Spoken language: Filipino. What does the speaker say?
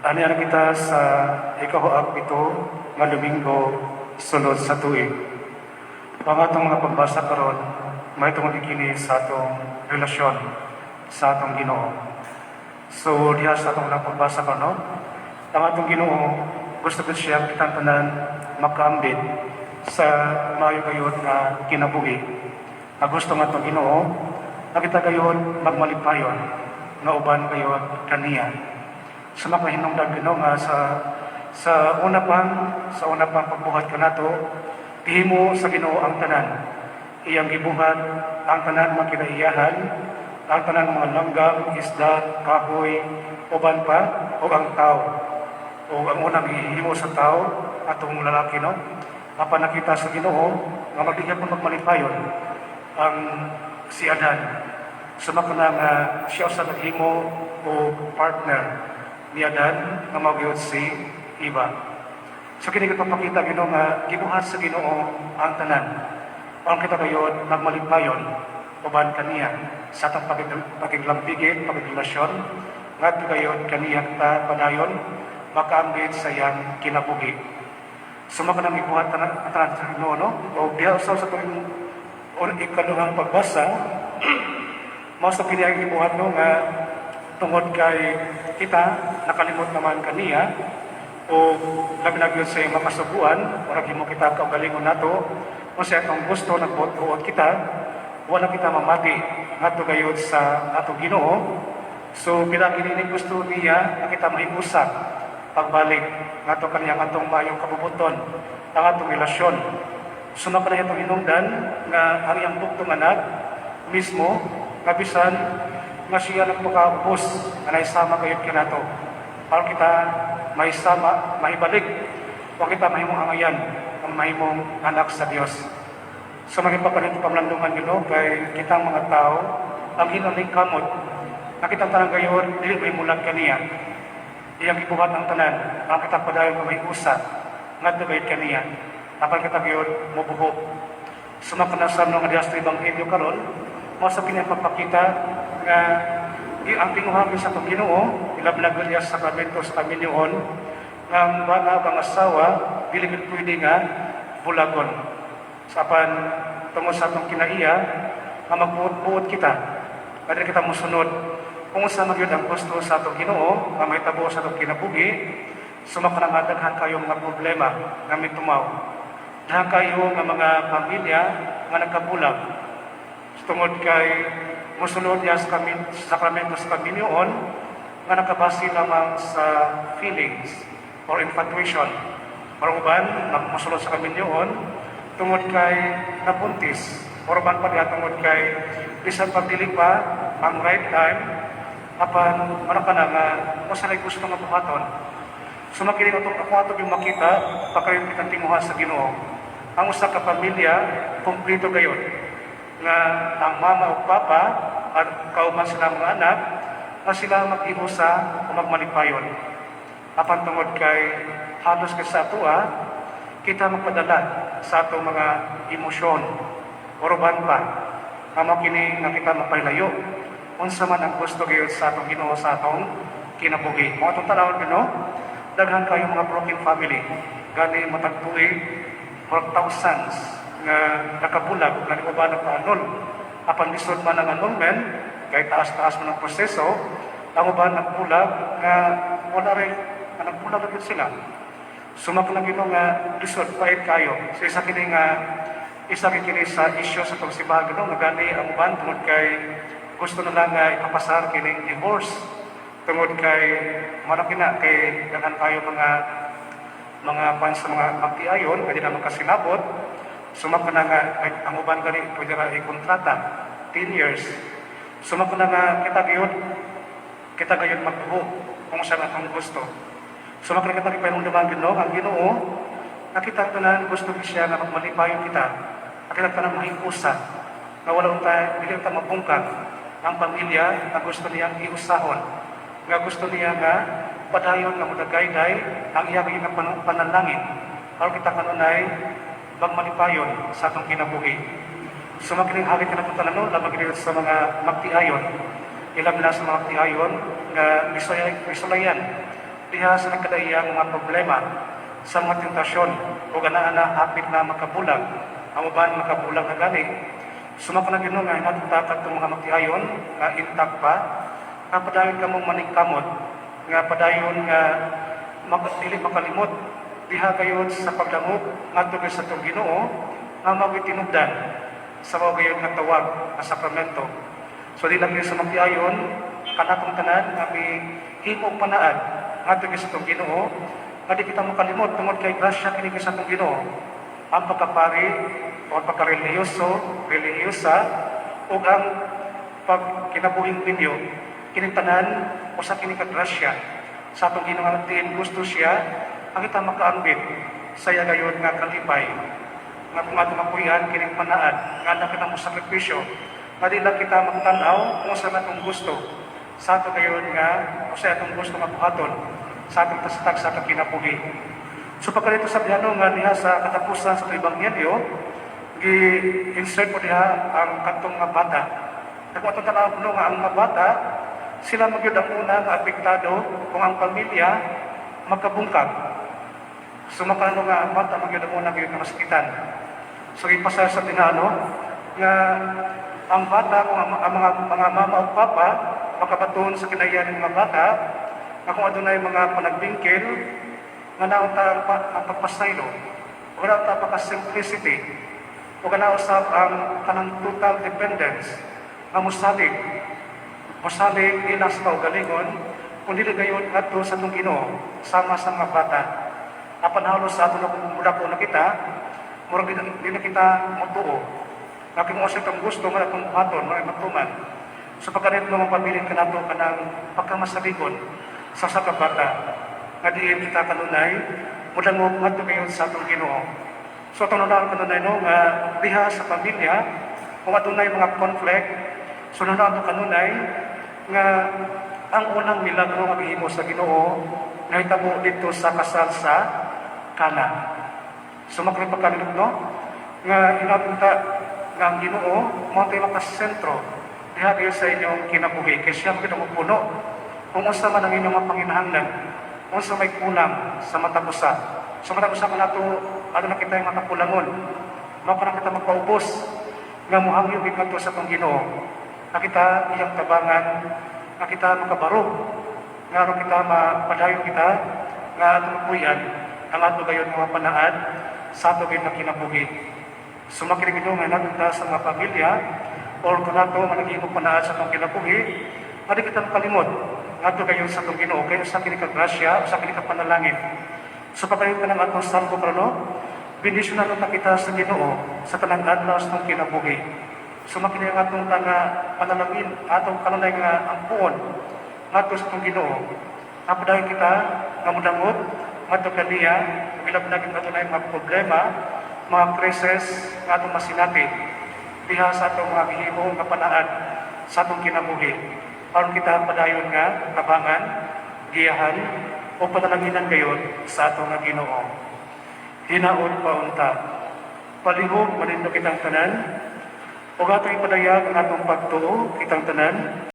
Anihan kita sa ikahuag ito nga Domingo sunod sa tuig. Ang atong mga pagbasa karon may tungod kini sa atong relasyon sa atong Ginoo. So diha sa atong pagbasa karon, ang atong Ginoo gusto ko siya kitang tanan makaambit sa maayo gayud nga kinabuhi. Ang gusto nga atong Ginoo na kita gayud magmalipayon nga uban gayud kaniya. Sa makahinungdan Ginoo nga sa una pang pagbuhat kanato gihimo sa Ginoo ang tanan. Iyang gibuhat ang tanan makinaiyahan, ang tanan mga langgam, isda, kahoy, uban pa o ang tao. O ang unang gihimo sa tao atong lalaki no. Apan nakita sa Ginoo nga magdigya pang magmalipayon ang si Adan. Sumakana nga siya sa naghimo o partner ni Adan nga magyud si Eva. So kini papakita Ginoo nga gibuhat sa Ginoo ang tanan. Ang kita gayud nagmalipayon uban kaniya sa atong pakiglambigit, pakigrelasyon ngadto gayud kaniya ta padayon makaambit sa iyang kinabuhi. Sumakana gibuhat tanan sa Ginoo no. O diha usaw sa tuwing ikaduhang pagbasa mao sa kini ang gibuhat no nga tungod kay kita nakalimot naman kaniya o labi-labi sa iyong makasubuan o mo kita kaugalingon nato o sa itong gusto nagbuot-buot kita wala kita mamati ngadto gayud sa atong Ginoo. So bilang ini gusto niya na kita mahiusap pagbalik ngadto kaniyang atong mayong kabubuton ang atong relasyon. Sunod ka na itong hinungdan nga ang iyang buktong anak mismo nga bisan nga siya nagpakaubos na naisama kayo kinato. Para kita maisama, mahibalik, o kita mahimong angayan ang mahimong anak sa Diyos. So magipagpalit pamlandungan nyo kay kitang mga tao, ang hinaling kamot, na kitang tanang gayon, dili may mulat kaniya. Iyang ibuhat ang tanan, ang kitang padayon na may usat, nga dagayot kaniya. Apan kita gayon, mubuhok. Sumakanasam ng adiyas na Ebanghelyo karon, mo sa pinapapakita nga ang tinguhagi sa itong Ginoo, ilablag niya sa sakramento sa Kaminyoon, nga mga pangasawa, dili pwede nga bulagon. Sapan, tungkol sa itong kinaiya, nga magbuot-buot kita, kada kita musunod, kung sa magyod ang gusto sa itong Ginoo, nga may tabo sa itong kinabuhi, sumakanangadaghan kayo mga problema nga may tumaw. Dahan kayo nga mga pamilya nga nagkabulag, tungod kay musunod niya sa sakramento sa Kaminyoon nga nakabase lamang sa feelings or infatuation. Maruban, musunod sa Kaminyoon tungod kay nabuntis. Maruban pa niya tungod kay bisan pagdili pa ang right time apan ano ka na nga masanay gusto nga buhaton. So makinig itong kapuhaton yung makita pagkaroon kitang tinguha sa Ginoo. Ang usa ka pamilya, kumplito gayon nga ang mama o papa at kauman sila mga anak na sila mag-inusa o magmalipayon. Apan tungod kay halos sa atua, kita magpadala sa atong mga emosyon o ruban pa na makini na kita mapailayo unsa man ang gusto gayon sa atong Ginoo sa atong kinabuhi. Mga itong tanawin no, daghan kayo mga broken family gani matagtuig for thousands nga nakabulag na uban ng paanol. Apan lisod man ang annulment, kay taas-taas man ang proseso, ang uban nagbulag nga wala rin, nga nagbulag rin sila. Sumak na gino nga lisod, pait kayo. So isa kini sa isyo sa itong sibaga no, nga gani ang uban tungod kay gusto na lang nga ipapasar kining divorce. Tungod kay manaki na kay daghan kayo mga fans sa mga magtiayon, kaya na magkasinabot. Sumak na nga, ang uban gani, pwede na i-kontrata, 10 years. Sumak na nga, kita gayon magbuho, kung saan atong gusto. Sumak na kita kipay mong Ginoo, ang Ginoo, nakita ko na gusto siya na magmalipayon kita. Nakita ko na mahikusa, na walang tayo, hindi tayo mabungkag ang pamilya na gusto niyang iusahon. Nga gusto niya nga, padayon na mudagayday, ang iyagay na panalangin. Para kita kanunay, magmalipayon sa atong kinabuhi. So makining hagit ka na itong tanan, labag sa mga magtiayon. Ilang na sa mga magtiayon nga misulayan diha sa nagkadaiyang mga problema sa mga tentasyon o ganaana hapit na makabulag ang uban makabulag na gani. Sumaka na Ginoo nga natutakat itong mga magtiayon nga intak pa nga padayon ka mong maningkamot nga padayon nga dili makalimot diha gayon sa pagdangog ngadto sa itong Ginoo nga magitinubdan sa mga gayon nga tawag nga sakramento. So di lang yun sa magtiayon kanatong tanan nga may himong panaad ngadto sa itong Ginoo nga di kita makalimot tungod kay grasya kini sa itong Ginoo ang pagkapari o pagka-reliyosa o ang pagkinabuhing ninyo kinitanan o sa kinikagrasya sa itong Ginoo nga tiin gusto siya ang kita makaambit saya gayon nga kalipay nga kung ato mapuyan kining panaad nga na kita mo sakripisyo nga di lang kita magtanaw kung sa natong gusto sa ato gayon nga o sa atong gusto nga buhaton sa atong tasatag sa atong kinabuhi. So pagkalito sa biyano nga niya sa katapusan sa Ebanghelyo, gi-insert po diha ang kantong nga bata. Kung atong tanaw nga ang mga bata, sila magyud ang una nga apektado kung ang pamilya magkabungkag. So makano nga ang bata magyud ang una gyud nga masakitan. So ipasa sa tinano nga ang bata kung ang mga mama o papa makabaton sa kinayan ng mga bata nga kung adunay mga panagbingkil nga naunta ang pagpasaylo o naunta pagka-simplicity o kanausap ang kanang total dependence nga musalig ila sa kaugalingon kung dili gayon ngadto sa itong Ginoo sama sa mga bata apan halos sa ato na kumudak na kita murag di na kita matuo nga kung sa itong gusto nga itong buhaton mga matuman so pagkanit mo mapabilin ka nato kanang pagkamasaligon sa bata nga diin kita kanunay mulang mo ngadto gayon sa atong Ginoo. So itong nunaan kanunay no nga diha sa pamilya kung adunay mga conflict so nunaan kanunay nga ang unang milagro nga gihimo sa Ginoo nahitabo dito sa kasal sa Cana. So makapagkanilog no nga inapunta nga ang Ginoo mo tay makasentro diha sa inyong kinabuhi kay siya kinamupuno kung unsa man ang inyong mga panginahanglan kung sa may kulang sa matapusa. Sa matapusa ka na ito, ano na kita yung matapulangon. Maka na kita magpaubos. Nga muhangyo kita ito sa itong Ginoo. Na kita iyang tabangan, na kita makabarog. Nga rin kita mapadayon kita, nga tumupuyan, ang ato gayon mga panaad, sa ato gayon na kinabuhi. Sumakinig ito nga natin sa mga pamilya, o kung ato managing panaad sa itong kinabuhi, hindi kita makalimot. Nga gayon sa itong Ginoo, kayo sa kinikagrasya, sa kinikapanalangin. So pagkalit ka ng atong salvo krano, bindisyonan na kita sa Ginoo, sa tanang adlaw sa itong kinabuhi. So makinig ang atong panalangin, atong kanunay nga ang puon, nga sa itong Ginoo. Napadayon kita, nga mudangot, nga ito kaniya, bilab na kita na mga problema, mga krisis, nga atong masinati, diha sa atong mga gihimo nga panaad, sa atong kinabuhi. Aron kita padayon nga tabangan, giyahan o panalanginan gayon sa ato nga Ginoo. Hinaon paunta. Palihog manindo kitang tanan o ato ipadayag ang atong pagtuo kitang tanan